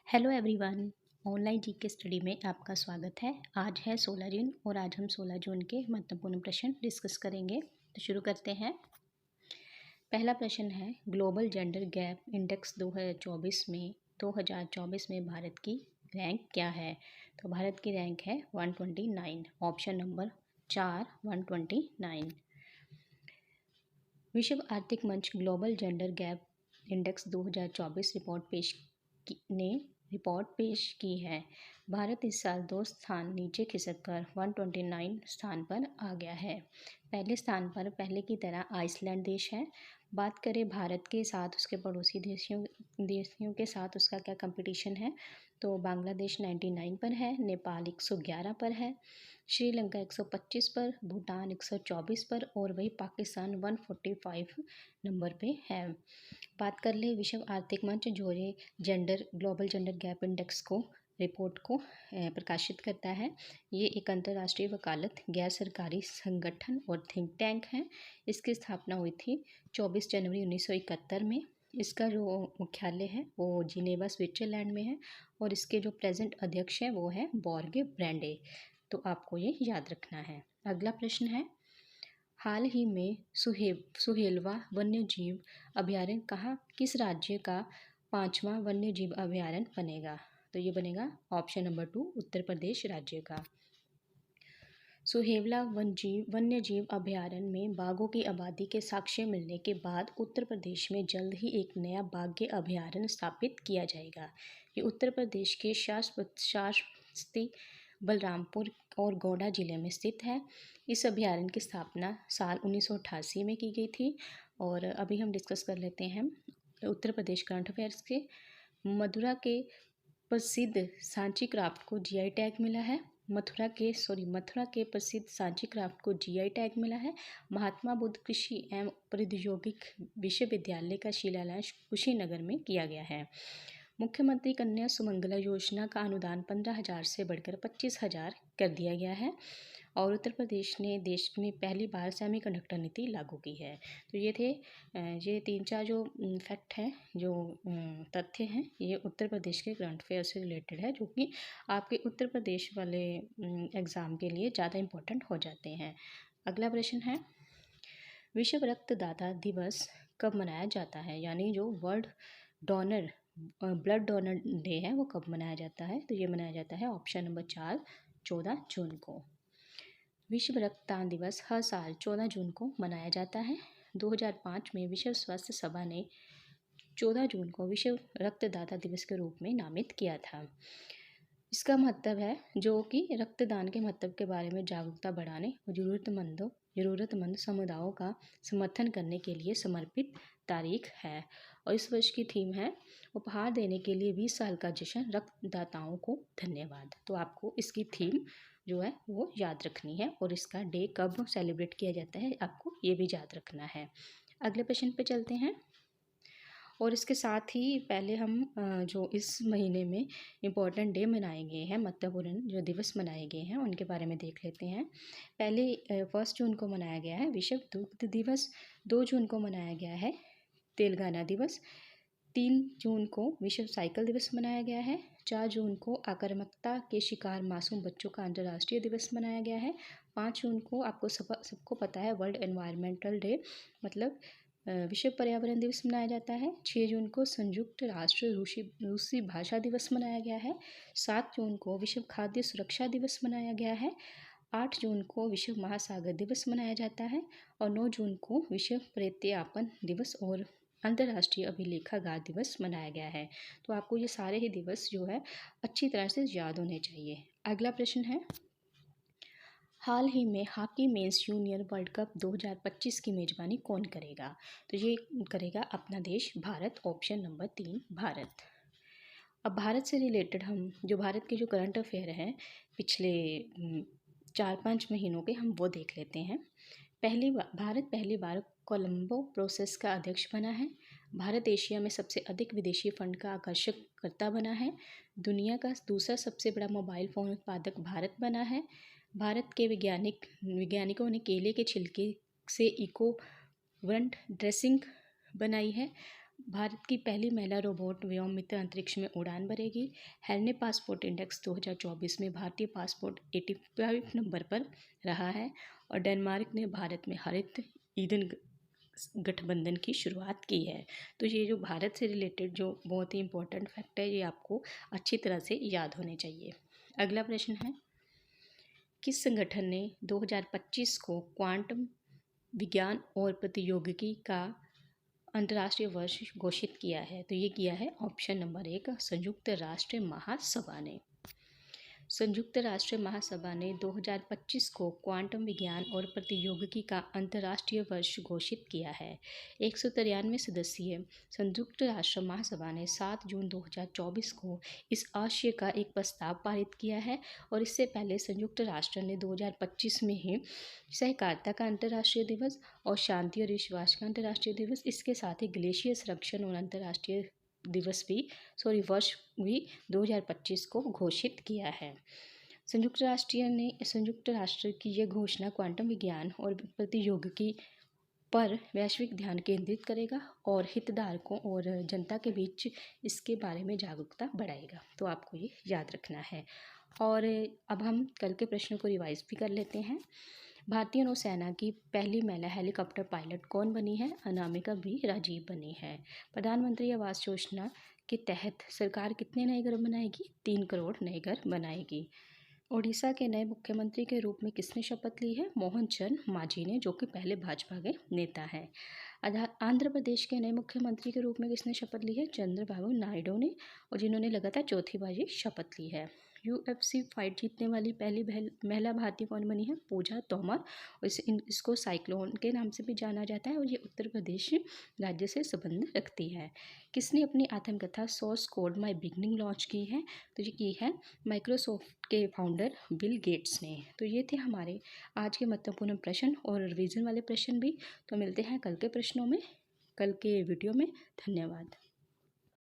Hello everyone. Online GK study में आपका स्वागत है। आज है 16 जून और आज हम 16 जून के महत्वपूर्ण प्रश्न डिस्कस करेंगे। तो शुरू करते हैं। पहला प्रश्न है, ग्लोबल जेंडर गैप इंडेक्स 2024 में भारत की रैंक क्या है? तो भारत की रैंक है 129। Option number 4 129। विश्व आर्थिक मंच global gender gap index 2024 report पेश की है। भारत इस साल 2 स्थान नीचे खिसक कर 129 स्थान पर आ गया है। पहले स्थान पर पहले की तरह आइसलैंड देश है। बात करें भारत के साथ उसके पड़ोसी देशों के साथ उसका क्या कंपटीशन है, तो बांग्लादेश 99 पर है, नेपाल 111 पर है, श्रीलंका 125 पर, भूटान 124 पर और वही पाकिस्तान 145 नंबर पे है। बात कर ले विश्व आर्थिक मंच जो ये ग्लोबल जेंडर गैप इंडेक्स को रिपोर्ट को प्रकाशित करता है। ये एक अंतर्राष्ट्रीय वकालत गैर सरकारी संगठन और थिंक टैंक है। इसकी स्थापना हुई थी 24 जनवरी 1971 में। इसका जो मुख्यालय है वो जिनेवा स्विट्जरलैंड में है और इसके जो प्रेजेंट अध्यक्ष हैं वो है बॉर्गे ब्रैंडे। तो आपको ये याद रखना है। अगला प्रश्न है, हाल ही में सुहेलवा वन्यजीव अभयारण्य किस राज्य का 5वां वन्यजीव अभयारण्य बनेगा? तो ये बनेगा ऑप्शन नंबर 2 उत्तर प्रदेश राज्य का। सुहेलवा वन्यजीव अभयारण्य में बाघों की आबादी के साक्ष्य मिलने के बाद उत्तर प्रदेश में जल्द ही एक नया बाघ अभयारण्य स्थापित किया जाएगा। ये उत्तर प्रदेश के शाश्वती बलरामपुर और गोंडा जिले में स्थित है। इस अभयारण्य की स्थापना साल 1988 में की गई थी। और अभी हम डिस्कस कर लेते हैं उत्तर प्रदेश करंट अफेयर्स के। मथुरा के प्रसिद्ध सांची क्राफ्ट को जीआई टैग मिला है। मथुरा के प्रसिद्ध सांची क्राफ्ट को जीआई टैग मिला है। महात्मा बुद्ध कृषि एवं प्रौद्योगिकी विश्वविद्यालय का शिलान्यास कुशीनगर में किया गया है। मुख्यमंत्री कन्या सुमंगला योजना का अनुदान 15,000 से बढ़कर 25,000 कर दिया गया है। और उत्तर प्रदेश ने देश में पहली बार सेमीकंडक्टर नीति लागू की है। तो ये 3-4 जो फैक्ट हैं, जो तथ्य हैं, ये उत्तर प्रदेश के करंट अफेयर से रिलेटेड है, जो कि आपके उत्तर प्रदेश वाले एग्ज़ाम के लिए ज़्यादा इम्पोर्टेंट हो जाते हैं। अगला प्रश्न है, विश्व रक्तदाता दिवस कब मनाया जाता है? यानी जो ब्लड डोनर डे है वो कब मनाया जाता है? तो ये मनाया जाता है ऑप्शन नंबर 4 14 जून को। विश्व रक्तदान दिवस हर साल 14 जून को मनाया जाता है। 2005 में विश्व स्वास्थ्य सभा ने 14 जून को विश्व रक्तदाता दिवस के रूप में नामित किया था। इसका महत्व है जो कि रक्तदान के महत्व के बारे में जागरूकता बढ़ाने और ज़रूरतमंद समुदायों का समर्थन करने के लिए समर्पित तारीख है। और इस वर्ष की थीम है उपहार देने के लिए 20 साल का जश्न, रक्तदाताओं को धन्यवाद। तो आपको इसकी थीम जो है वो याद रखनी है और इसका डे कब सेलिब्रेट किया जाता है आपको ये भी याद रखना है। अगले प्रश्न पे चलते हैं। और इसके साथ ही पहले हम जो इस महीने में इम्पोर्टेंट डे मनाए गए हैं, महत्वपूर्ण जो दिवस मनाए गए हैं उनके बारे में देख लेते हैं। पहले 1 जून को मनाया गया है विश्व दुग्ध दिवस। 2 जून को मनाया गया है तेलंगाना दिवस। 3 जून को विश्व साइकिल दिवस मनाया गया है। 4 जून को आक्रामकता के शिकार मासूम बच्चों का अंतर्राष्ट्रीय दिवस मनाया गया है। 5 जून को आपको सबको पता है वर्ल्ड एनवायरमेंटल डे मतलब विश्व पर्यावरण दिवस मनाया जाता है। 6 जून को संयुक्त राष्ट्र रूसी भाषा दिवस मनाया गया है। 7 जून को विश्व खाद्य सुरक्षा दिवस मनाया गया है। 8 जून को विश्व महासागर दिवस मनाया जाता है और 9 जून को विश्व प्रेत्यापन दिवस और अंतर्राष्ट्रीय अभिलेखागार दिवस मनाया गया है। तो आपको ये सारे ही दिवस जो है अच्छी तरह से याद होने चाहिए। अगला प्रश्न है, हाल ही में hockey mains junior world cup 2025 की मेज़बानी कौन करेगा? तो ये करेगा अपना देश भारत। Option number 3 Bharat. अब भारत से रिलेटेड हम जो भारत के जो करंट अफेयर हैं पिछले 4-5 महीनों के हम वो देख लेते हैं। भारत पहली बार कोलंबो प्रोसेस का अध्यक्ष बना है। भारत एशिया में सबसे अधिक विदेशी फंड का आकर्षककर्ता बना है। दुनिया का दूसरा सबसे बड़ा मोबाइल फ़ोन उत्पादक भारत बना है। भारत के वैज्ञानिकों ने केले के छिलके से इको वंट ड्रेसिंग बनाई है। भारत की पहली महिला रोबोट व्योममित्र अंतरिक्ष में उड़ान भरेगी। हेलने पासपोर्ट इंडेक्स 2024 में भारतीय पासपोर्ट 85 नंबर पर रहा है। और डेनमार्क ने भारत में हरित ईंधन गठबंधन की शुरुआत की है। तो ये जो भारत से रिलेटेड जो बहुत ही इंपॉर्टेंट फैक्ट है, ये आपको अच्छी तरह से याद होने चाहिए। अगला प्रश्न है, किस संगठन ने 2025 को क्वांटम विज्ञान और प्रौद्योगिकी का अंतर्राष्ट्रीय वर्ष घोषित किया है? तो ये किया है ऑप्शन नंबर 1 संयुक्त राष्ट्र महासभा ने। संयुक्त राष्ट्र महासभा ने 2025 को क्वांटम विज्ञान और प्रौद्योगिकी का अंतर्राष्ट्रीय वर्ष घोषित किया है। 193 सदस्यीय संयुक्त राष्ट्र महासभा ने 7 जून 2024 को इस आशय का एक प्रस्ताव पारित किया है। और इससे पहले संयुक्त राष्ट्र ने 2025 में ही सहकारिता का अंतर्राष्ट्रीय दिवस और शांति और विश्वास का अंतर्राष्ट्रीय दिवस, इसके साथ ही ग्लेशियर संरक्षण और अंतर्राष्ट्रीय दिवस भी वर्ष भी 2025 को घोषित किया है। संयुक्त राष्ट्र की यह घोषणा क्वांटम विज्ञान और प्रौद्योगिकी पर वैश्विक ध्यान केंद्रित करेगा और हितधारकों और जनता के बीच इसके बारे में जागरूकता बढ़ाएगा। तो आपको ये याद रखना है। और अब हम कल के प्रश्नों को रिवाइज भी कर लेते हैं। भारतीय नौसेना की पहली महिला हेलीकॉप्टर पायलट कौन बनी है? अनामिका बी राजीव बनी है। प्रधानमंत्री आवास योजना के तहत सरकार कितने नए घर बनाएगी? 3 करोड़ नए घर बनाएगी। ओडिशा के नए मुख्यमंत्री के रूप में किसने शपथ ली है? मोहन चंद मांझी ने, जो कि पहले भाजपा के नेता है। आंध्र प्रदेश के नए मुख्यमंत्री के रूप में किसने शपथ ली है? चंद्रबाबू नायडू ने, और जिन्होंने लगातार चौथी बार ये शपथ ली है। UFC फाइट जीतने वाली पहली महिला भारतीय कौन बनी है? पूजा तोमर। और इसको साइक्लोन के नाम से भी जाना जाता है और ये उत्तर प्रदेश राज्य से संबंध रखती है। किसने अपनी आत्मकथा source code my beginning launch की है? तो ये की है माइक्रोसॉफ्ट के फाउंडर बिल गेट्स ने। तो ये थे हमारे आज के महत्वपूर्ण प्रश्न और रिवीजन वाले प्रश्न भी। तो मिलते हैं कल के प्रश्नों में, कल के वीडियो में। धन्यवाद।